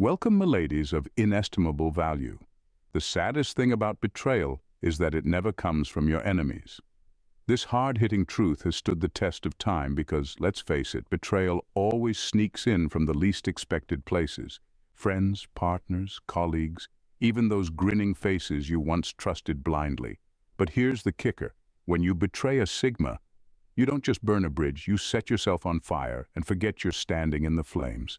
Welcome, miladies of inestimable value. The saddest thing about betrayal is that it never comes from your enemies. This hard-hitting truth has stood the test of time because, let's face it, betrayal always sneaks in from the least expected places. Friends, partners, colleagues, even those grinning faces you once trusted blindly. But here's the kicker. When you betray a Sigma, you don't just burn a bridge, you set yourself on fire and forget you're standing in the flames.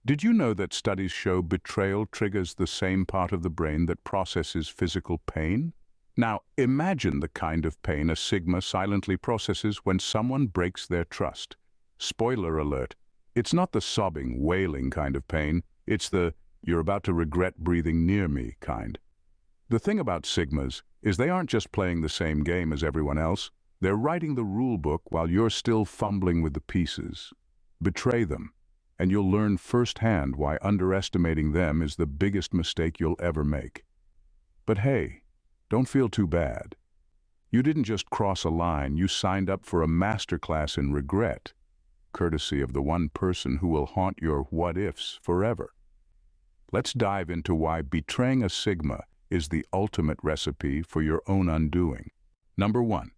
Did you know that studies show betrayal triggers the same part of the brain that processes physical pain? Now, imagine the kind of pain a Sigma silently processes when someone breaks their trust. Spoiler alert, it's not the sobbing, wailing kind of pain, it's the "you're about to regret breathing near me" kind. The thing about Sigmas is they aren't just playing the same game as everyone else, they're writing the rule book while you're still fumbling with the pieces. Betray them, and you'll learn firsthand why underestimating them is the biggest mistake you'll ever make. But hey, don't feel too bad. You didn't just cross a line, you signed up for a masterclass in regret, courtesy of the one person who will haunt your what-ifs forever. Let's dive into why betraying a Sigma is the ultimate recipe for your own undoing. Number 1.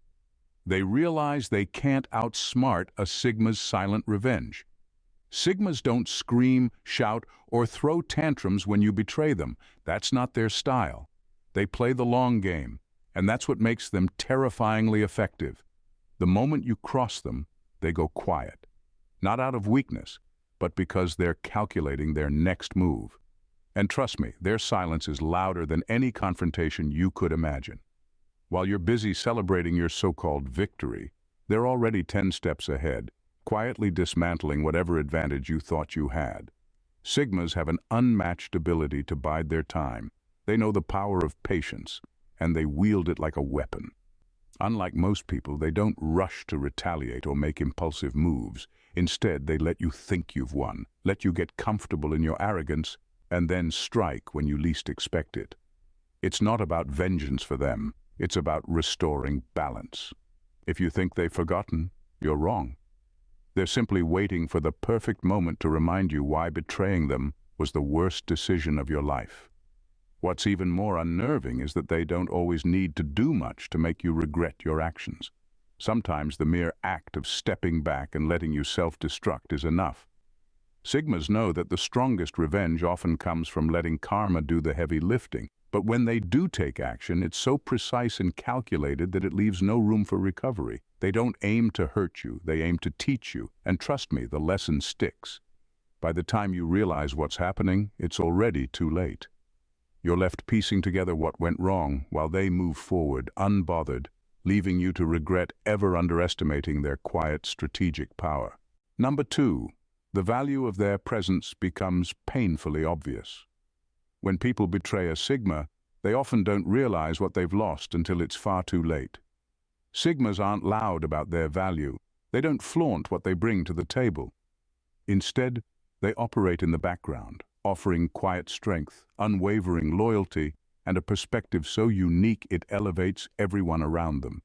They realize they can't outsmart a Sigma's silent revenge. Sigmas don't scream, shout, or throw tantrums when you betray them. That's not their style. They play the long game, and that's what makes them terrifyingly effective. The moment you cross them, they go quiet. Not out of weakness, but because they're calculating their next move. And trust me, their silence is louder than any confrontation you could imagine. While you're busy celebrating your so-called victory, they're already 10 steps ahead, quietly dismantling whatever advantage you thought you had. Sigmas have an unmatched ability to bide their time. They know the power of patience, and they wield it like a weapon. Unlike most people, they don't rush to retaliate or make impulsive moves. Instead, they let you think you've won, let you get comfortable in your arrogance, and then strike when you least expect it. It's not about vengeance for them. It's about restoring balance. If you think they've forgotten, you're wrong. They're simply waiting for the perfect moment to remind you why betraying them was the worst decision of your life. What's even more unnerving is that they don't always need to do much to make you regret your actions. Sometimes the mere act of stepping back and letting you self-destruct is enough. Sigmas know that the strongest revenge often comes from letting karma do the heavy lifting. But when they do take action, it's so precise and calculated that it leaves no room for recovery. They don't aim to hurt you, they aim to teach you. And trust me, the lesson sticks. By the time you realize what's happening, it's already too late. You're left piecing together what went wrong while they move forward, unbothered, leaving you to regret ever underestimating their quiet strategic power. Number 2. The value of their presence becomes painfully obvious. When people betray a Sigma, they often don't realize what they've lost until it's far too late. Sigmas aren't loud about their value. They don't flaunt what they bring to the table. Instead, they operate in the background, offering quiet strength, unwavering loyalty, and a perspective so unique it elevates everyone around them.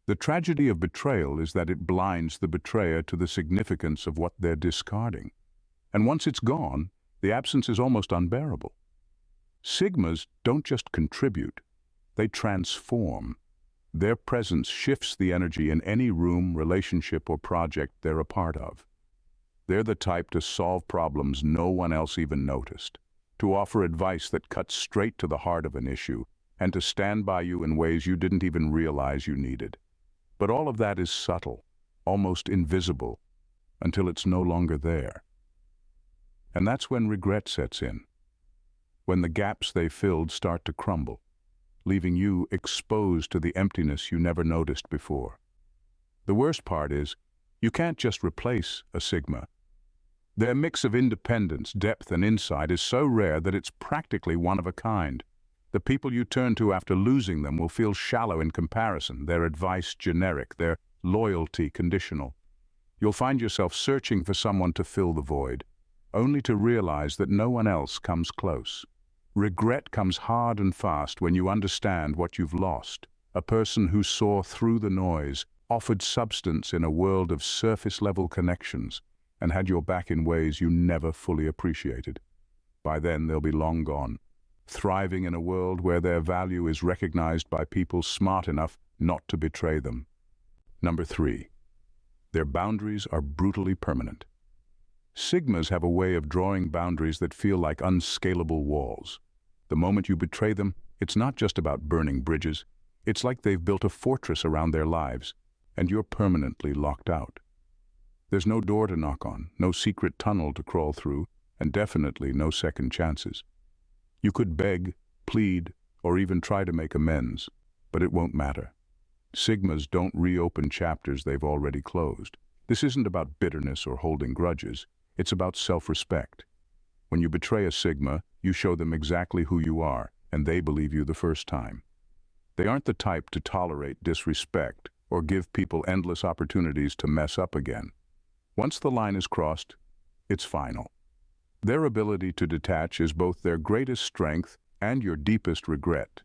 The tragedy of betrayal is that it blinds the betrayer to the significance of what they're discarding. And once it's gone, the absence is almost unbearable. Sigmas don't just contribute, they transform. Their presence shifts the energy in any room, relationship, or project they're a part of. They're the type to solve problems no one else even noticed, to offer advice that cuts straight to the heart of an issue, and to stand by you in ways you didn't even realize you needed. But all of that is subtle, almost invisible, until it's no longer there. And that's when regret sets in. When the gaps they filled start to crumble, leaving you exposed to the emptiness you never noticed before. The worst part is, you can't just replace a Sigma. Their mix of independence, depth, and insight is so rare that it's practically one of a kind. The people you turn to after losing them will feel shallow in comparison, their advice generic, their loyalty conditional. You'll find yourself searching for someone to fill the void, only to realize that no one else comes close. Regret comes hard and fast when you understand what you've lost. A person who saw through the noise, offered substance in a world of surface-level connections, and had your back in ways you never fully appreciated. By then, they'll be long gone, thriving in a world where their value is recognized by people smart enough not to betray them. Number 3. Their boundaries are brutally permanent. Sigmas have a way of drawing boundaries that feel like unscalable walls. The moment you betray them, it's not just about burning bridges. It's like they've built a fortress around their lives, and you're permanently locked out. There's no door to knock on, no secret tunnel to crawl through, and definitely no second chances. You could beg, plead, or even try to make amends, but it won't matter. Sigmas don't reopen chapters they've already closed. This isn't about bitterness or holding grudges. It's about self-respect. When you betray a Sigma, you show them exactly who you are, and they believe you the first time. They aren't the type to tolerate disrespect or give people endless opportunities to mess up again. Once the line is crossed, it's final. Their ability to detach is both their greatest strength and your deepest regret.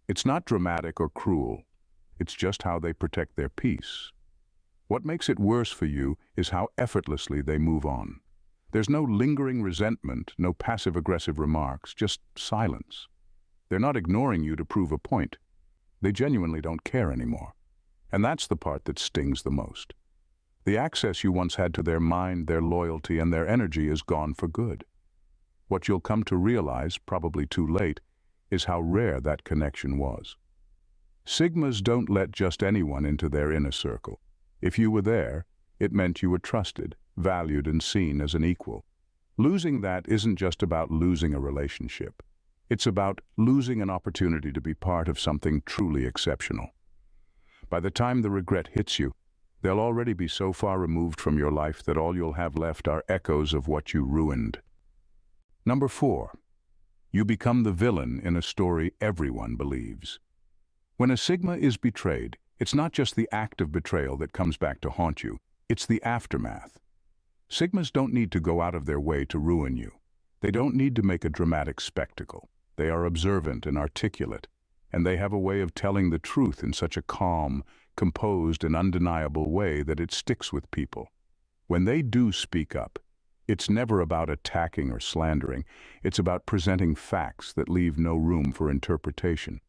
It's not dramatic or cruel. It's just how they protect their peace. What makes it worse for you is how effortlessly they move on. There's no lingering resentment, no passive-aggressive remarks, just silence. They're not ignoring you to prove a point. They genuinely don't care anymore. And that's the part that stings the most. The access you once had to their mind, their loyalty, and their energy is gone for good. What you'll come to realize, probably too late, is how rare that connection was. Sigmas don't let just anyone into their inner circle. If you were there, it meant you were trusted, valued, and seen as an equal. Losing that isn't just about losing a relationship. It's about losing an opportunity to be part of something truly exceptional. By the time the regret hits you, they'll already be so far removed from your life that all you'll have left are echoes of what you ruined. Number 4. You become the villain in a story everyone believes. When a Sigma is betrayed, it's not just the act of betrayal that comes back to haunt you, it's the aftermath. Sigmas don't need to go out of their way to ruin you. They don't need to make a dramatic spectacle. They are observant and articulate, and they have a way of telling the truth in such a calm, composed, and undeniable way that it sticks with people. When they do speak up, it's never about attacking or slandering. It's about presenting facts that leave no room for interpretation.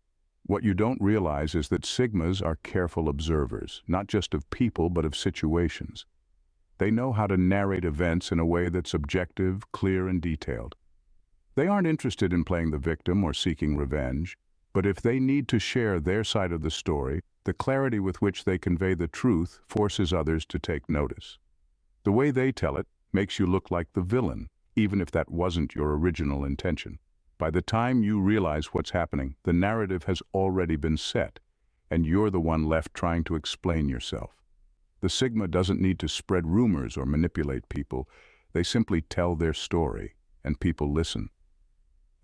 What you don't realize is that Sigmas are careful observers, not just of people but of situations. They know how to narrate events in a way that's objective, clear, and detailed. They aren't interested in playing the victim or seeking revenge, but if they need to share their side of the story, the clarity with which they convey the truth forces others to take notice. The way they tell it makes you look like the villain, even if that wasn't your original intention. By the time you realize what's happening, the narrative has already been set, and you're the one left trying to explain yourself. The Sigma doesn't need to spread rumors or manipulate people. They simply tell their story, and people listen.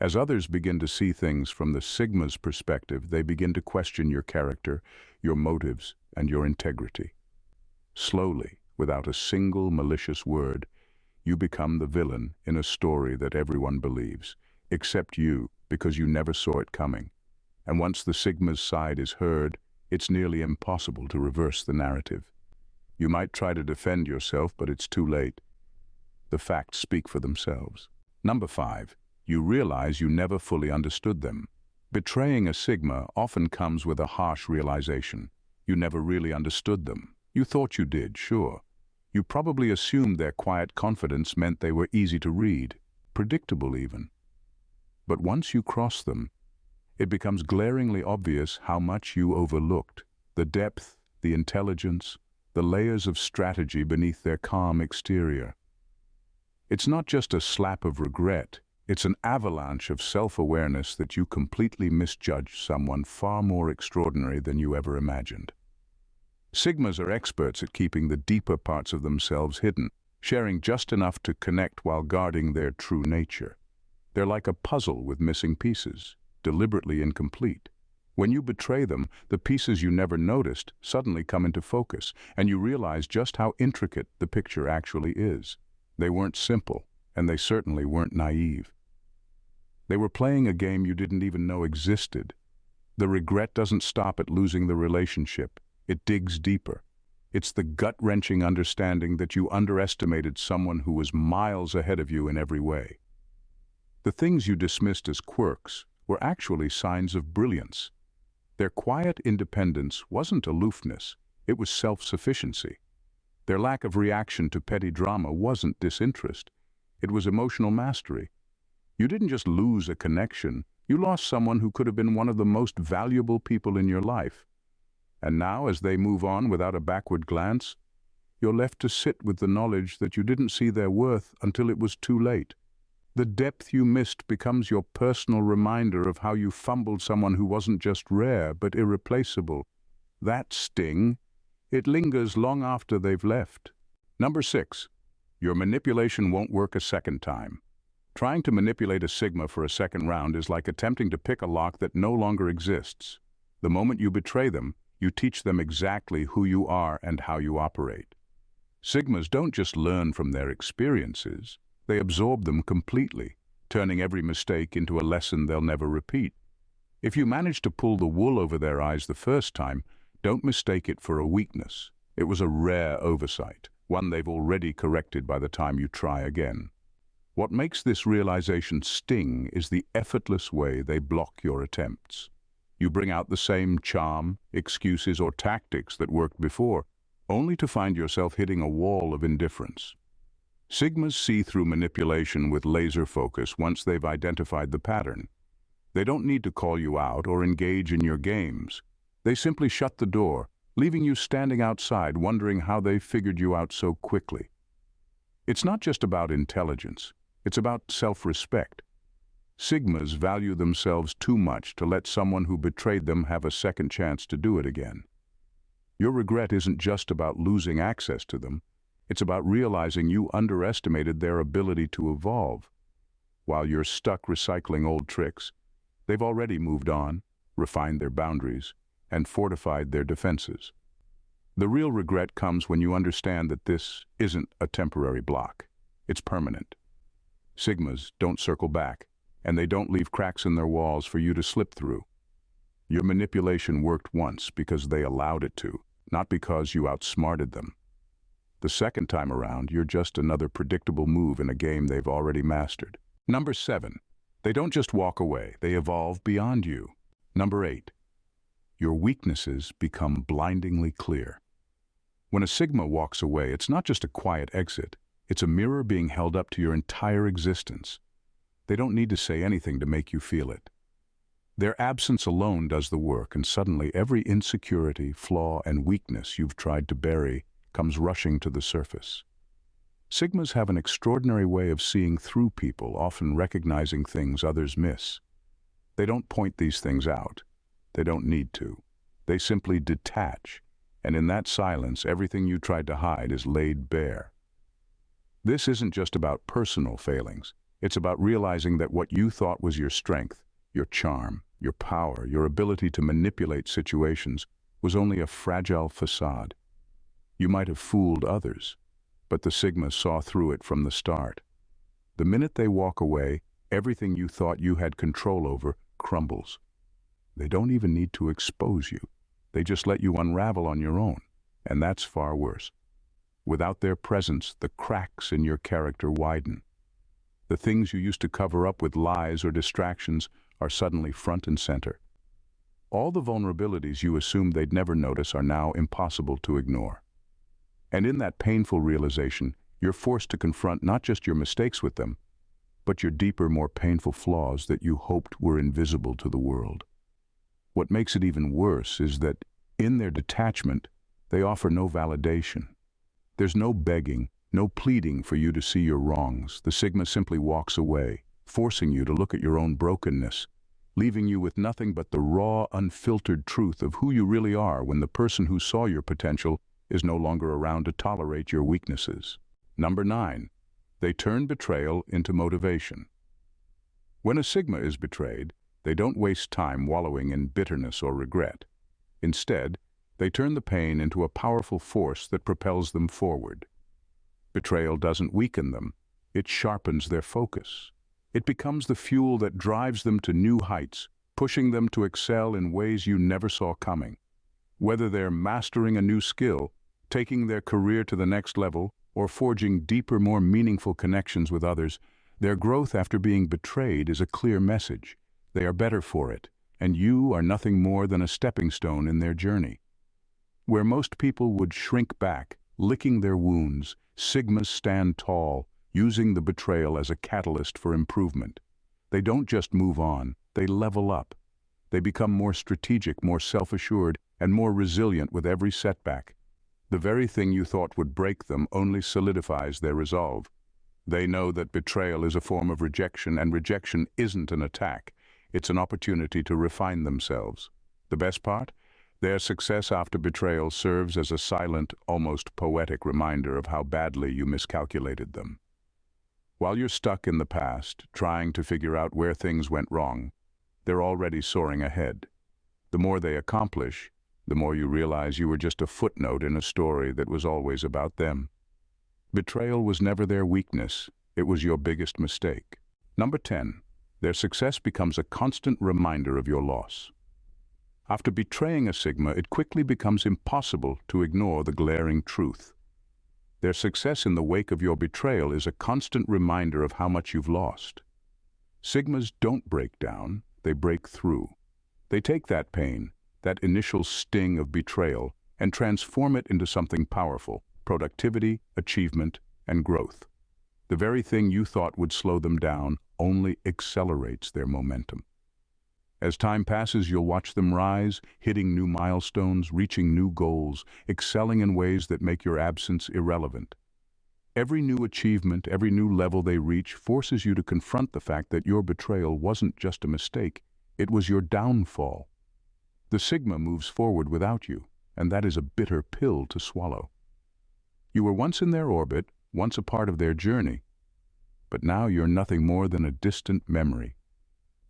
As others begin to see things from the Sigma's perspective, they begin to question your character, your motives, and your integrity. Slowly, without a single malicious word, you become the villain in a story that everyone believes, except you, because you never saw it coming. And once the Sigma's side is heard, it's nearly impossible to reverse the narrative. You might try to defend yourself, but it's too late. The facts speak for themselves. Number 5. You realize you never fully understood them. Betraying a Sigma often comes with a harsh realization. You never really understood them. You thought you did, sure. You probably assumed their quiet confidence meant they were easy to read, predictable even. But once you cross them, it becomes glaringly obvious how much you overlooked. The depth, the intelligence, the layers of strategy beneath their calm exterior. It's not just a slap of regret, it's an avalanche of self-awareness that you completely misjudged someone far more extraordinary than you ever imagined. Sigmas are experts at keeping the deeper parts of themselves hidden, sharing just enough to connect while guarding their true nature. They're like a puzzle with missing pieces, deliberately incomplete. When you betray them, the pieces you never noticed suddenly come into focus, and you realize just how intricate the picture actually is. They weren't simple, and they certainly weren't naive. They were playing a game you didn't even know existed. The regret doesn't stop at losing the relationship. It digs deeper. It's the gut-wrenching understanding that you underestimated someone who was miles ahead of you in every way. The things you dismissed as quirks were actually signs of brilliance. Their quiet independence wasn't aloofness, it was self-sufficiency. Their lack of reaction to petty drama wasn't disinterest, it was emotional mastery. You didn't just lose a connection, you lost someone who could have been one of the most valuable people in your life. And now, as they move on without a backward glance, you're left to sit with the knowledge that you didn't see their worth until it was too late. The depth you missed becomes your personal reminder of how you fumbled someone who wasn't just rare, but irreplaceable. That sting, it lingers long after they've left. Number 6. Your manipulation won't work a second time. Trying to manipulate a Sigma for a second round is like attempting to pick a lock that no longer exists. The moment you betray them, you teach them exactly who you are and how you operate. Sigmas don't just learn from their experiences, they absorb them completely, turning every mistake into a lesson they'll never repeat. If you manage to pull the wool over their eyes the first time, don't mistake it for a weakness. It was a rare oversight, one they've already corrected by the time you try again. What makes this realization sting is the effortless way they block your attempts. You bring out the same charm, excuses, or tactics that worked before, only to find yourself hitting a wall of indifference. Sigmas see through manipulation with laser focus once they've identified the pattern. They don't need to call you out or engage in your games. They simply shut the door, leaving you standing outside wondering how they figured you out so quickly. It's not just about intelligence, it's about self-respect. Sigmas value themselves too much to let someone who betrayed them have a second chance to do it again. Your regret isn't just about losing access to them, it's about realizing you underestimated their ability to evolve. While you're stuck recycling old tricks, they've already moved on, refined their boundaries, and fortified their defenses. The real regret comes when you understand that this isn't a temporary block. It's permanent. Sigmas don't circle back, and they don't leave cracks in their walls for you to slip through. Your manipulation worked once because they allowed it to, not because you outsmarted them. The second time around, you're just another predictable move in a game they've already mastered. Number 7. They don't just walk away, they evolve beyond you. Number 8. Your weaknesses become blindingly clear. When a Sigma walks away, it's not just a quiet exit, it's a mirror being held up to your entire existence. They don't need to say anything to make you feel it. Their absence alone does the work, and suddenly every insecurity, flaw, and weakness you've tried to bury comes rushing to the surface. Sigmas have an extraordinary way of seeing through people, often recognizing things others miss. They don't point these things out. They don't need to. They simply detach, and in that silence, everything you tried to hide is laid bare. This isn't just about personal failings. It's about realizing that what you thought was your strength, your charm, your power, your ability to manipulate situations, was only a fragile facade. You might have fooled others, but the Sigma saw through it from the start. The minute they walk away, everything you thought you had control over crumbles. They don't even need to expose you. They just let you unravel on your own, and that's far worse. Without their presence, the cracks in your character widen. The things you used to cover up with lies or distractions are suddenly front and center. All the vulnerabilities you assumed they'd never notice are now impossible to ignore. And in that painful realization, you're forced to confront not just your mistakes with them, but your deeper, more painful flaws that you hoped were invisible to the world. What makes it even worse is that, in their detachment, they offer no validation. There's no begging, no pleading for you to see your wrongs. The Sigma simply walks away, forcing you to look at your own brokenness, leaving you with nothing but the raw, unfiltered truth of who you really are when the person who saw your potential is no longer around to tolerate your weaknesses. Number 9. They turn betrayal into motivation. When a Sigma is betrayed, they don't waste time wallowing in bitterness or regret. Instead, they turn the pain into a powerful force that propels them forward. Betrayal doesn't weaken them, it sharpens their focus. It becomes the fuel that drives them to new heights, pushing them to excel in ways you never saw coming. Whether they're mastering a new skill, taking their career to the next level, or forging deeper, more meaningful connections with others, Their growth after being betrayed is a clear message. They are better for it, and you are nothing more than a stepping stone in their journey. Where most people would shrink back, licking their wounds, Sigmas stand tall, using the betrayal as a catalyst for improvement. They don't just move on, they level up. They become more strategic, more self-assured, and more resilient with every setback. The very thing you thought would break them only solidifies their resolve. They know that betrayal is a form of rejection, and rejection isn't an attack. It's an opportunity to refine themselves. The best part? Their success after betrayal serves as a silent, almost poetic reminder of how badly you miscalculated them. While you're stuck in the past, trying to figure out where things went wrong, they're already soaring ahead. The more they accomplish, the more you realize you were just a footnote in a story that was always about them. Betrayal was never their weakness, it was your biggest mistake. Number 10. Their success becomes a constant reminder of your loss. After betraying a Sigma, it quickly becomes impossible to ignore the glaring truth. Their success in the wake of your betrayal is a constant reminder of how much you've lost. Sigmas don't break down, they break through. They take that pain, that initial sting of betrayal, and transform it into something powerful: productivity, achievement, and growth. The very thing you thought would slow them down only accelerates their momentum. As time passes, you'll watch them rise, hitting new milestones, reaching new goals, excelling in ways that make your absence irrelevant. Every new achievement, every new level they reach forces you to confront the fact that your betrayal wasn't just a mistake, it was your downfall. The Sigma moves forward without you, and that is a bitter pill to swallow. You were once in their orbit, once a part of their journey, but now you're nothing more than a distant memory,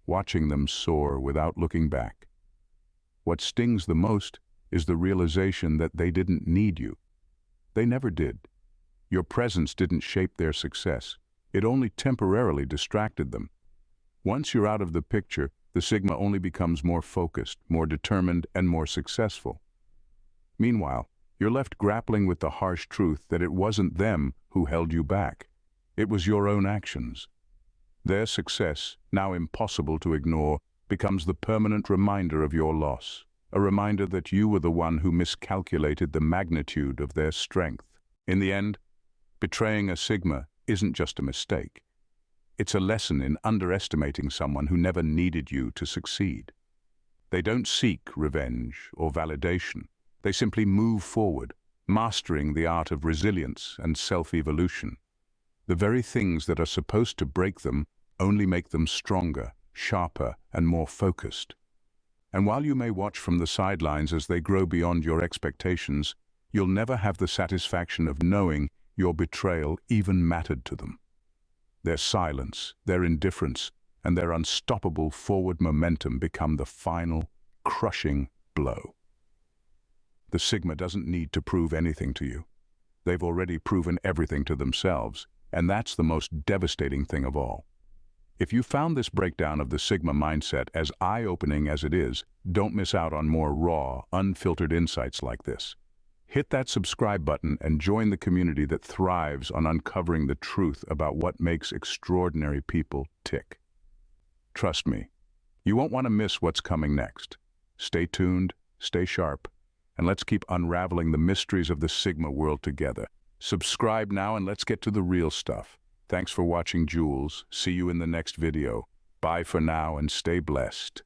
watching them soar without looking back. What stings the most is the realization that they didn't need you. They never did. Your presence didn't shape their success. It only temporarily distracted them. Once you're out of the picture, the Sigma only becomes more focused, more determined, and more successful. Meanwhile, you're left grappling with the harsh truth that it wasn't them who held you back. It was your own actions. Their success, now impossible to ignore, becomes the permanent reminder of your loss, a reminder that you were the one who miscalculated the magnitude of their strength. In the end, betraying a Sigma isn't just a mistake. It's a lesson in underestimating someone who never needed you to succeed. They don't seek revenge or validation. They simply move forward, mastering the art of resilience and self-evolution. The very things that are supposed to break them only make them stronger, sharper, and more focused. And while you may watch from the sidelines as they grow beyond your expectations, you'll never have the satisfaction of knowing your betrayal even mattered to them. Their silence, their indifference, and their unstoppable forward momentum become the final, crushing blow. The Sigma doesn't need to prove anything to you. They've already proven everything to themselves, and that's the most devastating thing of all. If you found this breakdown of the Sigma mindset as eye-opening as it is, don't miss out on more raw, unfiltered insights like this. Hit that subscribe button and join the community that thrives on uncovering the truth about what makes extraordinary people tick. Trust me, you won't want to miss what's coming next. Stay tuned, stay sharp, and let's keep unraveling the mysteries of the Sigma world together. Subscribe now and let's get to the real stuff. Thanks for watching, Jules. See you in the next video. Bye for now and stay blessed.